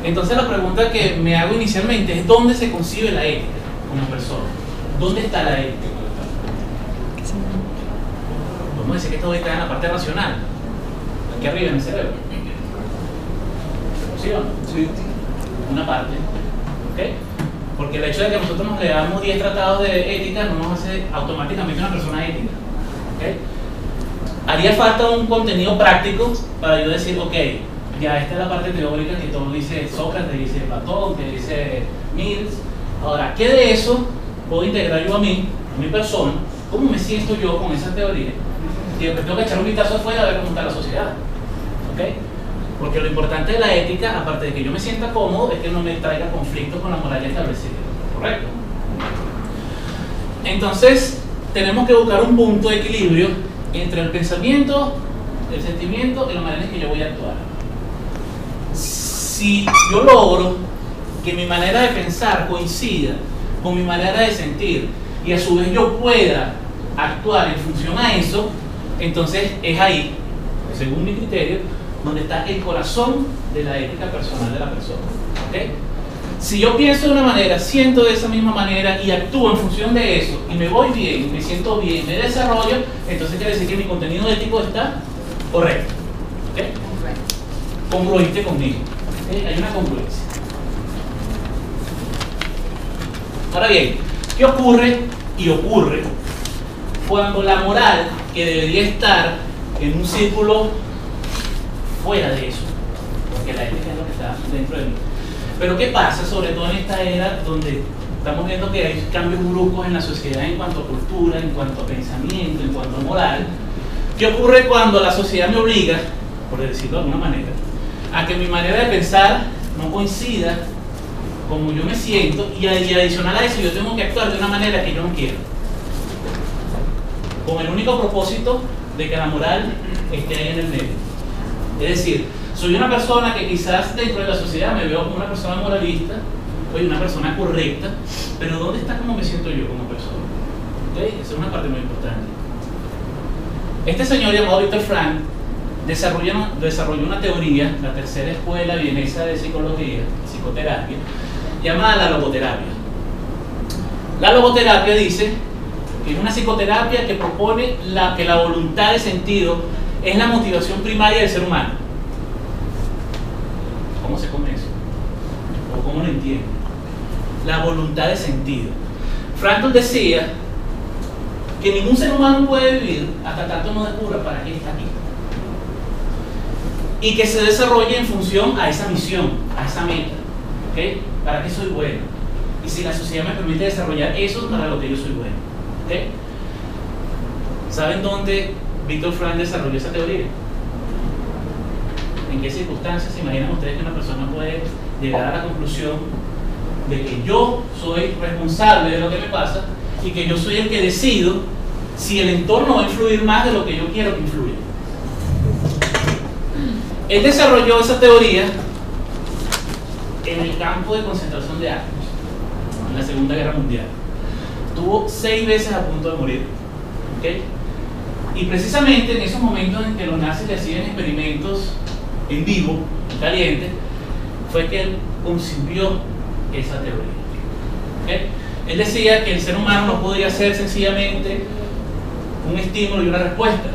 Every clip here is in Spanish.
Entonces la pregunta que me hago inicialmente es ¿dónde se concibe la ética como persona? ¿Dónde está la ética? Podemos decir que está ubicada en la parte racional, aquí arriba en el cerebro. ¿Sí o no? Sí. Una parte, ¿ok? Porque el hecho de que nosotros nos leamos 10 tratados de ética no nos hace automáticamente una persona ética, ¿ok? Haría falta un contenido práctico para yo decir, ok, ya esta es la parte teórica que todo dice Sócrates, dice Platón, que dice Mills. Ahora, ¿qué de eso puedo integrar yo a mí, a mi persona? ¿Cómo me siento yo con esa teoría? Y después tengo que echar un vistazo afuera a ver cómo está la sociedad, ¿ok? Porque lo importante de la ética, aparte de que yo me sienta cómodo, es que no me traiga conflictos con la moral ya establecida, ¿correcto? Entonces, tenemos que buscar un punto de equilibrio entre el pensamiento, el sentimiento y la manera en que yo voy a actuar. Si yo logro que mi manera de pensar coincida con mi manera de sentir y a su vez yo pueda actuar en función a eso, entonces es ahí, según mi criterio, donde está el corazón de la ética personal de la persona, ¿okay? Si yo pienso de una manera, siento de esa misma manera y actúo en función de eso y me voy bien, me siento bien, me desarrollo, entonces quiere decir que mi contenido ético está correcto, ¿okay? Congruente conmigo, ¿okay? Hay una congruencia. Ahora bien, ¿qué ocurre? Y ocurre cuando la moral, que debería estar en un círculo fuera de eso, porque la ética es lo que está dentro de mí. Pero ¿qué pasa? Sobre todo en esta era donde estamos viendo que hay cambios bruscos en la sociedad en cuanto a cultura, en cuanto a pensamiento, en cuanto a moral. ¿Qué ocurre cuando la sociedad me obliga, por decirlo de alguna manera, a que mi manera de pensar no coincida como yo me siento y adicional a eso yo tengo que actuar de una manera que yo no quiero? Con el único propósito de que la moral esté ahí en el medio. Es decir, soy una persona que quizás dentro de la sociedad me veo como una persona moralista, soy una persona correcta, pero ¿dónde está cómo me siento yo como persona? ¿Okay? Esa es una parte muy importante. Este señor llamado Viktor Frankl desarrolló una teoría, la tercera escuela vienesa de psicología, psicoterapia, llamada la logoterapia. La logoterapia dice que es una psicoterapia que propone que la voluntad de sentido es la motivación primaria del ser humano. ¿Cómo se come eso? ¿O cómo lo entiende? La voluntad de sentido. Frankl decía que ningún ser humano puede vivir hasta tanto no descubra para qué está aquí. Y que se desarrolle en función a esa misión, a esa meta. ¿Okay? ¿Para qué soy bueno? Y si la sociedad me permite desarrollar eso, para lo que yo soy bueno. ¿Okay? ¿Saben dónde Viktor Frankl desarrolló esa teoría? ¿En qué circunstancias se imaginan ustedes que una persona puede llegar a la conclusión de que yo soy responsable de lo que me pasa y que yo soy el que decido si el entorno va a influir más de lo que yo quiero que influya? Él desarrolló esa teoría en el campo de concentración de Auschwitz, en la Segunda Guerra Mundial. Estuvo 6 veces a punto de morir, ¿okay? Y precisamente en esos momentos en que los nazis le hacían experimentos en vivo, en caliente, fue que él concibió esa teoría, ¿okay? Él decía que el ser humano no podía ser sencillamente un estímulo y una respuesta.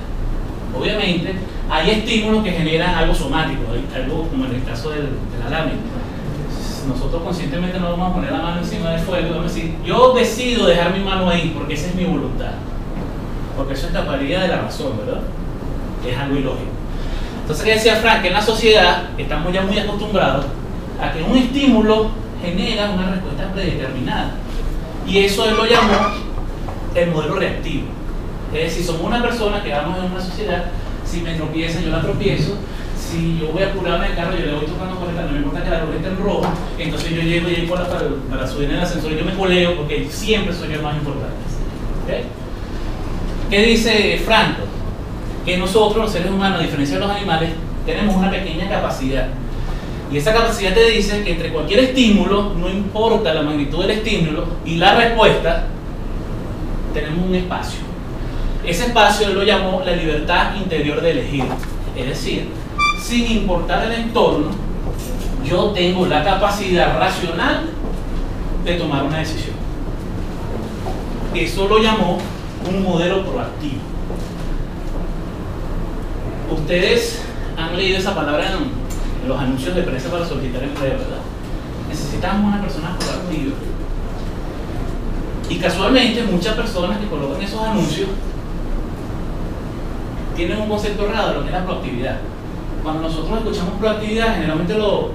Obviamente hay estímulos que generan algo somático, algo como en el caso de la lámina. Nosotros conscientemente no vamos a poner la mano encima del fuego y vamos a decir, yo decido dejar mi mano ahí porque esa es mi voluntad, porque eso escaparía de la razón, ¿verdad? Es algo ilógico. Entonces, ¿qué decía Frank? Que en la sociedad estamos ya muy acostumbrados a que un estímulo genera una respuesta predeterminada, y eso él lo llamó el modelo reactivo. Es decir, somos una persona que vamos en una sociedad, si me tropiezan yo la tropiezo, si yo voy a apurarme el carro yo le voy tocando por el carro, no me importa que la luz esté en rojo, entonces yo llego y ahí para subir en el ascensor y yo me coleo porque siempre soy el más importante. ¿Okay? ¿Qué dice Frankl? Que nosotros, los seres humanos, a diferencia de los animales, tenemos una pequeña capacidad. Y esa capacidad te dice que entre cualquier estímulo, no importa la magnitud del estímulo y la respuesta, tenemos un espacio. Ese espacio él lo llamó la libertad interior de elegir. Es decir, sin importar el entorno, yo tengo la capacidad racional de tomar una decisión. Eso lo llamó un modelo proactivo. Ustedes han leído esa palabra en los anuncios de prensa para solicitar empleo, ¿verdad? Necesitamos una persona proactiva. Y casualmente muchas personas que colocan esos anuncios tienen un concepto errado de lo que es la proactividad. Cuando nosotros escuchamos proactividad, generalmente lo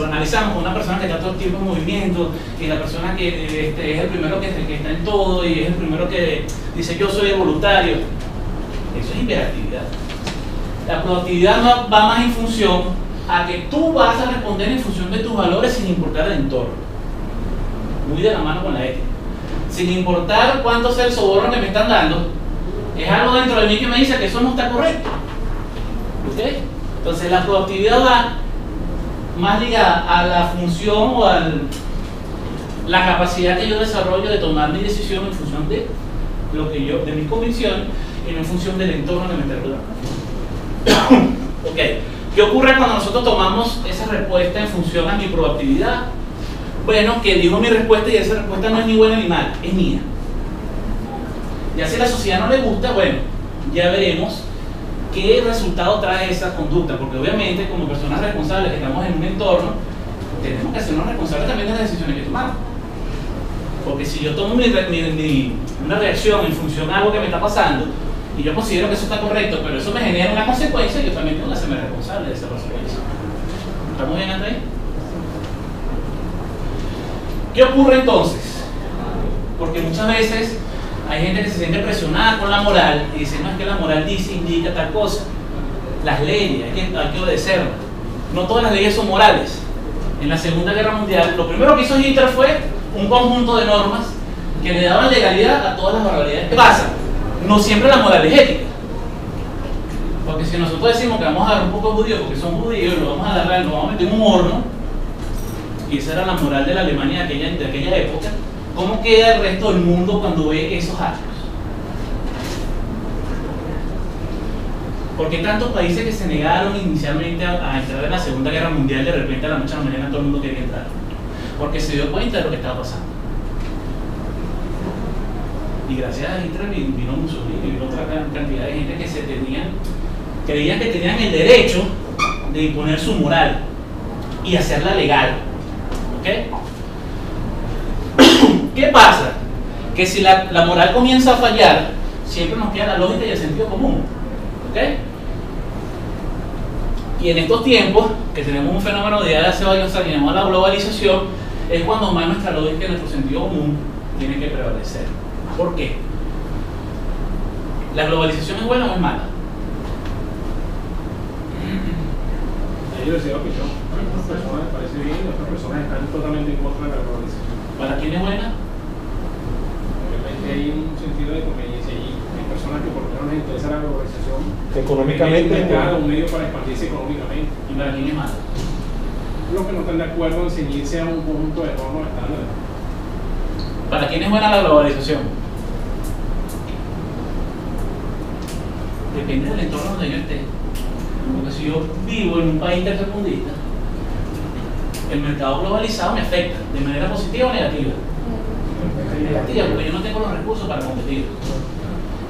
analizamos con una persona que está todo el tiempo en movimiento, y la persona que es el primero que está en todo y es el primero que dice yo soy el voluntario. Eso es hiperactividad. La proactividad va más en función a que tú vas a responder en función de tus valores sin importar el entorno. Muy de la mano con la ética. Sin importar cuánto sea el soborno que me están dando, es algo dentro de mí que me dice que eso no está correcto. ¿Okay? Entonces la proactividad va más ligada a la función o a la capacidad que yo desarrollo de tomar mi decisión en función de lo que yo, de mis convicciones, y no en función del entorno que me está rodeando. Ok, ¿qué ocurre cuando nosotros tomamos esa respuesta en función a mi proactividad? Bueno, que digo mi respuesta y esa respuesta no es ni buena ni mala, es mía. Ya si a la sociedad no le gusta, bueno, ya veremos qué resultado trae esa conducta, porque obviamente como personas responsables que estamos en un entorno, tenemos que hacernos responsables también de las decisiones que tomamos. Porque si yo tomo una reacción en función a algo que me está pasando, y yo considero que eso está correcto, pero eso me genera una consecuencia, yo también tengo que hacerme responsable de esa consecuencia. ¿Estamos bien hasta ahí? ¿Qué ocurre entonces? Porque muchas veces hay gente que se siente presionada con la moral y dice, no, es que la moral dice, indica tal cosa. Las leyes, hay que obedecerlas. No todas las leyes son morales. En la Segunda Guerra Mundial, lo primero que hizo Hitler fue un conjunto de normas que le daban legalidad a todas las barbaridades. ¿Qué pasa? No siempre la moral es ética. Porque si nosotros decimos que vamos a dar un poco de judíos porque son judíos y lo vamos a agarrar, lo vamos a meter en un horno, y esa era la moral de la Alemania de aquella época, ¿cómo queda el resto del mundo cuando ve esos actos? ¿Por qué tantos países que se negaron inicialmente a entrar en la Segunda Guerra Mundial, de repente a la noche a la mañana todo el mundo quería entrar? Porque se dio cuenta de lo que estaba pasando. Y gracias a Hitler vino Mussolini y vino otra cantidad de gente que creían que tenían el derecho de imponer su moral y hacerla legal. ¿Ok? ¿Qué pasa? Que si la moral comienza a fallar, siempre nos queda la lógica y el sentido común. ¿Ok? Y en estos tiempos, que tenemos un fenómeno de hace varios años llamado la globalización, es cuando más nuestra lógica y nuestro sentido común tiene que prevalecer. ¿Por qué? ¿La globalización es buena o es mala? Hay diversidad de opinión. Para algunas personas les parece bien y otras personas están totalmente en contra de la globalización. ¿Para quién es buena? Obviamente hay un sentido de conveniencia y hay personas que por lo menos les interesa la globalización Económicamente. es un mercado, un medio para expandirse económicamente. ¿Y para quién es mala? Los que no están de acuerdo en ceñirse a un conjunto de normas estándares. ¿Para quién es buena la globalización? Depende del entorno donde yo esté. Porque si yo vivo en un país tercermundista, el mercado globalizado me afecta de manera positiva o negativa. Negativa, porque yo no tengo los recursos para competir.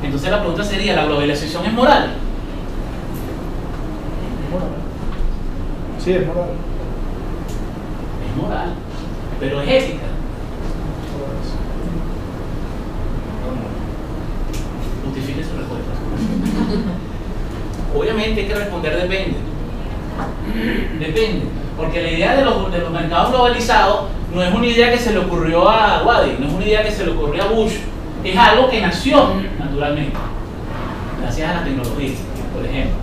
Entonces la pregunta sería, ¿la globalización es moral? Sí, es moral. Es moral, pero es ética. Justifique su respuesta. Obviamente hay que responder depende. Depende. Porque la idea de los mercados globalizados no es una idea que se le ocurrió a Wadi, no es una idea que se le ocurrió a Bush. Es algo que nació naturalmente, gracias a la tecnología, por ejemplo.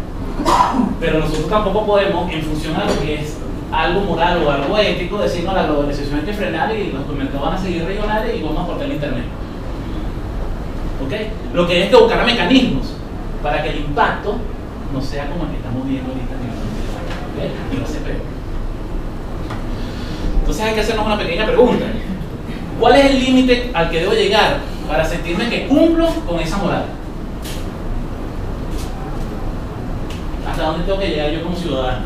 Pero nosotros tampoco podemos, en función a lo que es algo moral o algo ético, decir no, la globalización hay que frenar y los mercados van a seguir regionales y vamos a aportar el internet. ¿Ok? Lo que hay es que buscar mecanismos para que el impacto no sea como el que estamos viendo ahorita en el mundo. ¿Ok? Y no se peor. Entonces hay que hacernos una pequeña pregunta. ¿Cuál es el límite al que debo llegar para sentirme que cumplo con esa moral? ¿Hasta dónde tengo que llegar yo como ciudadano?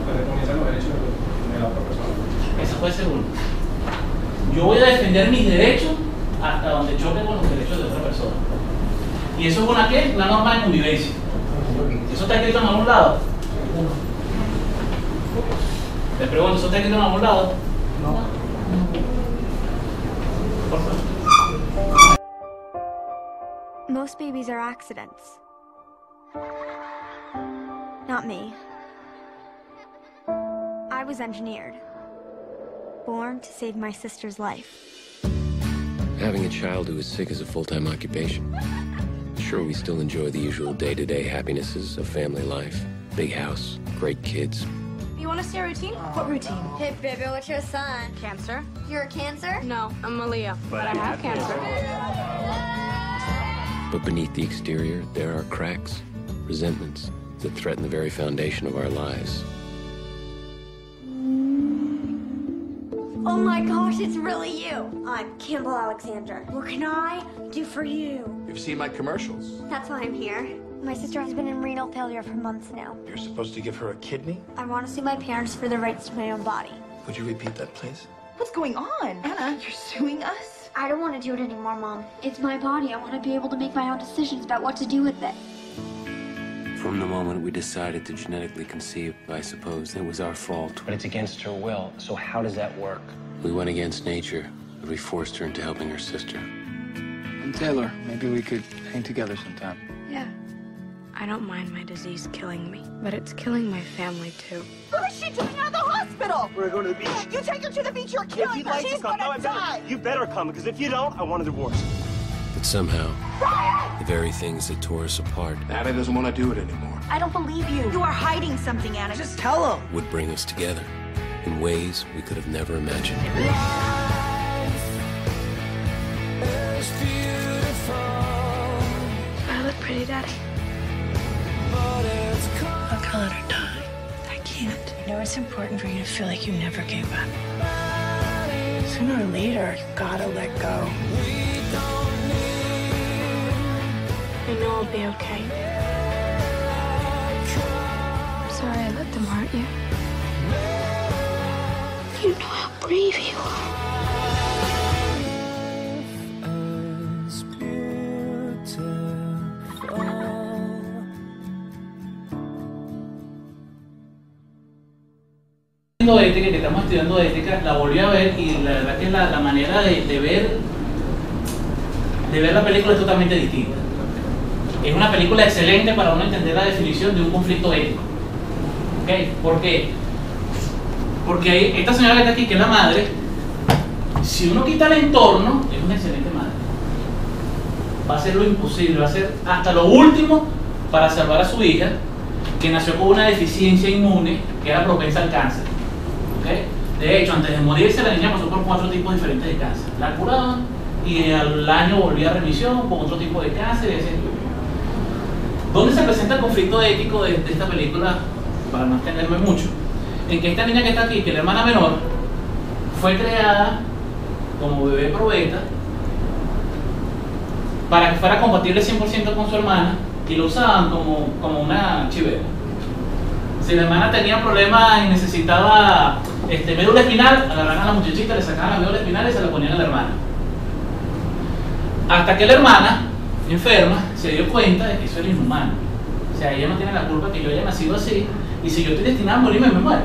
Para reconocer los derechos de los de la otra persona. Esa puede ser una. Yo voy a defender mis derechos hasta donde choque con los derechos de otra persona. ¿Y eso es una qué? Una norma de convivencia. ¿Eso está escrito en algún lado? Les pregunto, ¿eso está escrito en algún lado? No. Por favor. Most babies are accidents. Not me. I was engineered. Born to save my sister's life. Having a child who is sick is a full-time occupation. Sure, we still enjoy the usual day-to-day happinesses of family life. Big house, great kids. You want to see a routine? What routine? Hey, baby, what's your sign? Cancer. You're a Cancer? No, I'm a Leo, but I have cancer. But beneath the exterior, there are cracks, resentments that threaten the very foundation of our lives. Oh my gosh, it's really you. I'm Campbell Alexander. What can I do for you? You've seen my commercials. That's why I'm here. My sister has been in renal failure for months now. You're supposed to give her a kidney? I want to sue my parents for the rights to my own body. Would you repeat that, please? What's going on? Anna, you're suing us? I don't want to do it anymore, Mom. It's my body. I want to be able to make my own decisions about what to do with it. From the moment we decided to genetically conceive, I suppose it was our fault. But it's against her will, so how does that work? We went against nature, but we forced her into helping her sister. And Taylor, maybe we could hang together sometime. Yeah. I don't mind my disease killing me, but it's killing my family too. What is she doing out of the hospital? We're going to the beach. You take her to the beach, you're If killing you'd her. like She's to come, gonna die. you better come, because if you don't, I want a divorce. But somehow, the very things that tore us apart Anna doesn't want to do it anymore. I don't believe you. You are hiding something, Anna. Just tell him. would bring us together in ways we could have never imagined. Do I look pretty, Daddy? I'll call it or die. I can't. You know it's important for you to feel like you never gave up. Sooner or later, you gotta let go. I know I'll be okay. I'm sorry I let them hurt you. You know how brave you are. Ética, que estamos estudiando ética, la volví a ver y la verdad que la manera de ver la película es totalmente distinta. Es una película excelente para uno entender la definición de un conflicto ético. ¿Okay? ¿Por qué? Porque esta señora que está aquí, que es la madre, si uno quita el entorno, es una excelente madre. Va a hacer lo imposible, va a hacer hasta lo último para salvar a su hija, que nació con una deficiencia inmune que era propensa al cáncer. ¿Okay? De hecho, antes de morirse, la niña pasó por 4 tipos diferentes de cáncer. La curaban y al año volvía a remisión con otro tipo de cáncer. ¿Dónde se presenta el conflicto ético de esta película? Para no extenderme mucho. En que esta niña que está aquí, que es la hermana menor, fue creada como bebé probeta para que fuera compatible 100% con su hermana y lo usaban como una chivera. Si la hermana tenía problemas y necesitaba médula espinal, agarraban a la muchachita, le sacaban la médula espinal y se la ponían a la hermana. Hasta que la hermana, enferma, se dio cuenta de que eso era inhumano. O sea, ella no tiene la culpa que yo haya nacido así, y si yo estoy destinada a morirme, me muero.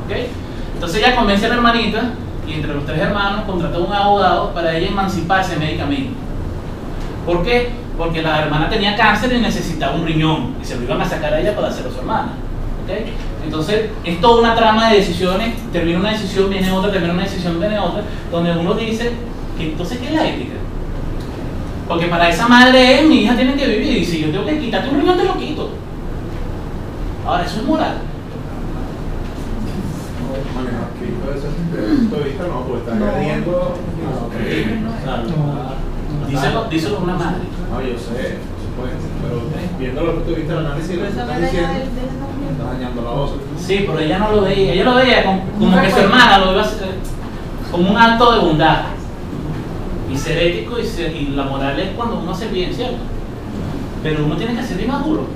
¿Okay? Entonces ella convence a la hermanita, y entre los 3 hermanos contrató a un abogado para ella emanciparse médicamente. ¿Por qué? Porque la hermana tenía cáncer y necesitaba un riñón, y se lo iban a sacar a ella para hacerlo a su hermana. ¿Okay? Entonces es toda una trama de decisiones, termina una decisión, viene otra, termina una decisión, viene otra, donde uno dice que entonces ¿qué es la ética? Porque para esa madre mi hija tiene que vivir, y si yo tengo que quitarte un riñón te lo quito. Ahora, eso es moral. Desde ese punto de vista no, porque está añadiendo. Díselo a una madre. No, yo sé, pero viendo el punto de vista del análisis, lo que estás diciendo, está dañando la voz. Sí, pero ella no lo veía. Ella lo veía como que su hermana lo iba a hacer como un acto de bondad. Y ser ético y la moral es cuando uno hace bien, ¿cierto? Pero uno tiene que ser bien maduro,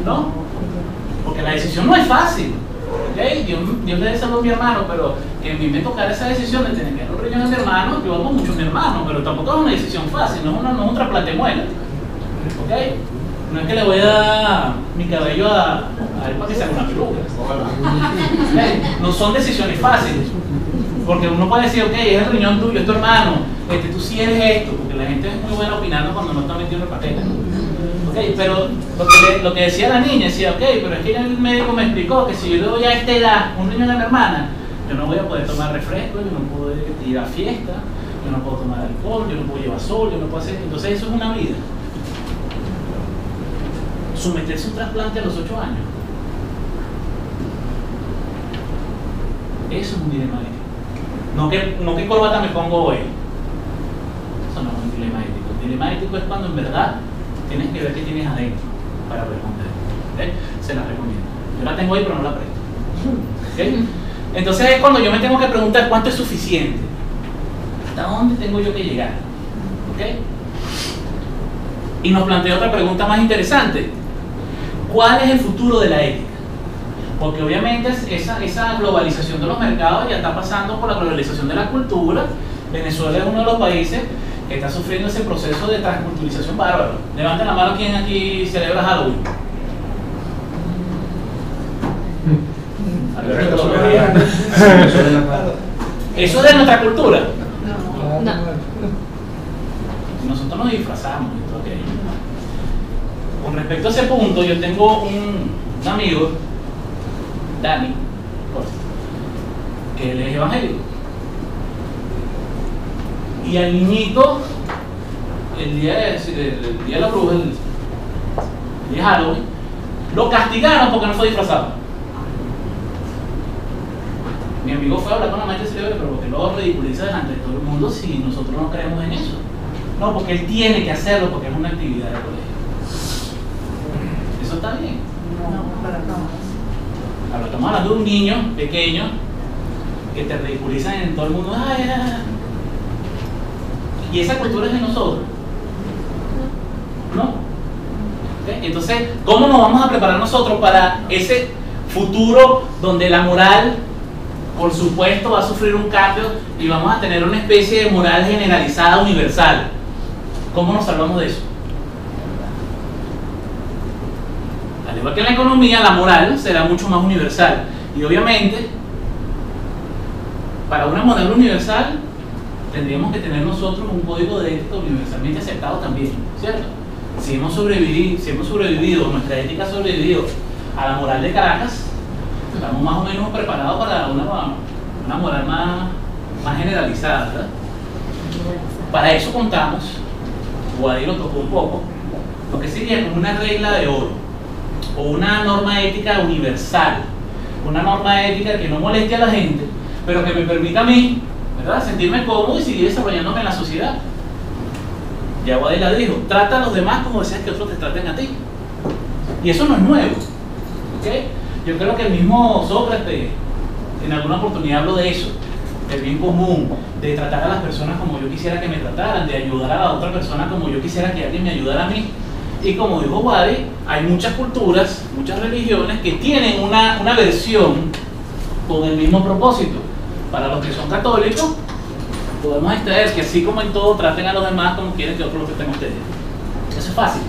¿no? Porque la decisión no es fácil. ¿Okay? Dios le dé salud a mi hermano, pero que a mí me tocara esa decisión de tener que dar los riñones a mi hermano. Yo amo mucho a mi hermano, pero tampoco es una decisión fácil, no es un trasplante de muela. ¿Okay? No es que le voy a dar mi cabello a él para que se haga una peluca. ¿Okay? No son decisiones fáciles, porque uno puede decir, ok, es el riñón tuyo, es tu hermano, tú sí eres esto, porque la gente es muy buena opinando cuando no está metido en el papel. Okay, pero lo que decía la niña, decía, ok, pero es que el médico me explicó que si yo le doy a esta edad un riñón a mi hermana, yo no voy a poder tomar refresco, yo no puedo ir a fiesta, yo no puedo tomar alcohol, yo no puedo llevar sol, yo no puedo hacer... Entonces eso es una vida. Someterse a un trasplante a los 8 años. Eso es un dilema ético. No que corbata me pongo hoy. Eso no es un dilema ético. El dilema ético es cuando en verdad tienes que ver qué tienes adentro para responder. ¿Okay? Se la recomiendo. Yo la tengo hoy, pero no la presto. ¿Okay? Entonces es cuando yo me tengo que preguntar cuánto es suficiente. ¿Hasta dónde tengo yo que llegar? ¿Okay? Y nos plantea otra pregunta más interesante. ¿Cuál es el futuro de la ética? Porque obviamente esa globalización de los mercados ya está pasando por la globalización de la cultura. Venezuela es uno de los países que está sufriendo ese proceso de transculturización bárbaro. Levanten la mano quien aquí celebra Halloween. ¿Eso es de nuestra cultura? No. Nosotros nos disfrazamos y todo aquello. Con respecto a ese punto, yo tengo un amigo, Dani, que él es evangélico. Y al niñito, el día de la bruja, el día de Halloween, lo castigaron porque no fue disfrazado. Mi amigo fue a hablar con la maestra cerebral, pero porque lo ridiculiza delante de todo el mundo si nosotros no creemos en eso. No, porque él tiene que hacerlo porque es una actividad de colegio. ¿Eso está bien? No, para todos. Ahora estamos hablando de un niño pequeño que te ridiculizan en todo el mundo. ¡Ay, ay, ay! Y esa cultura es de nosotros. ¿No? ¿Okay? Entonces, ¿cómo nos vamos a preparar nosotros para ese futuro donde la moral, por supuesto, va a sufrir un cambio y vamos a tener una especie de moral generalizada, universal? ¿Cómo nos salvamos de eso? Al igual que en la economía, la moral será mucho más universal. Y obviamente, para una moral universal, tendríamos que tener nosotros un código de ética universalmente aceptado también, ¿cierto? Si hemos sobrevivido, nuestra ética ha sobrevivido a la moral de Caracas, estamos más o menos preparados para una moral más generalizada, ¿verdad? Para eso contamos, Guadi lo tocó un poco, lo que sería como una regla de oro, o una norma ética universal, una norma ética que no moleste a la gente, pero que me permita a mí, ¿verdad?, sentirme cómodo y seguir desarrollándome en la sociedad. Ya Guadi la dijo, trata a los demás como deseas que otros te traten a ti. Y eso no es nuevo, ¿okay? Yo creo que el mismo Sócrates en alguna oportunidad habló de eso, del bien común, de tratar a las personas como yo quisiera que me trataran, de ayudar a la otra persona como yo quisiera que alguien me ayudara a mí. Y como dijo Guadi, hay muchas culturas, muchas religiones que tienen una versión con el mismo propósito. Para los que son católicos, podemos extraer que así como en todo, traten a los demás como quieren que otros los traten a ustedes. Eso es fácil.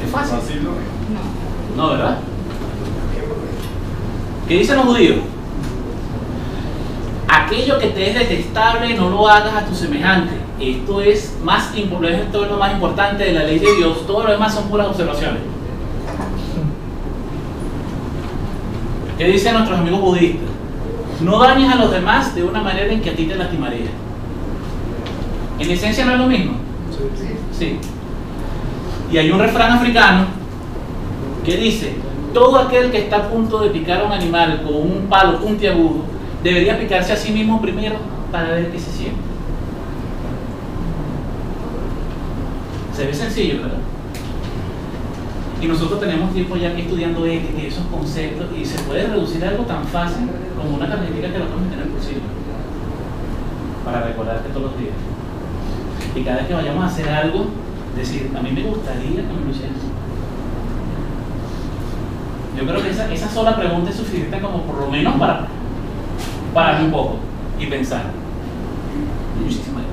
¿Es fácil? No, ¿verdad? ¿Qué dicen los judíos? Aquello que te es detestable no lo hagas a tu semejante. Esto es lo más importante de la ley de Dios. Todo lo demás son puras observaciones. ¿Qué dicen nuestros amigos budistas? No dañes a los demás de una manera en que a ti te lastimaría. En esencia no es lo mismo. Sí. Y hay un refrán africano que dice: todo aquel que está a punto de picar a un animal con un palo puntiagudo debería picarse a sí mismo primero para ver qué se siente. Se ve sencillo, ¿verdad? Y nosotros tenemos tiempo ya aquí estudiando ética y esos conceptos, y se puede reducir algo tan fácil como una tarjetita que la podemos tener en el bolsillo para recordarte todos los días. Y cada vez que vayamos a hacer algo, Decir, a mí me gustaría que me lo hicieran. Yo creo que esa sola pregunta es suficiente como por lo menos para parar un poco y pensar. Muchísimas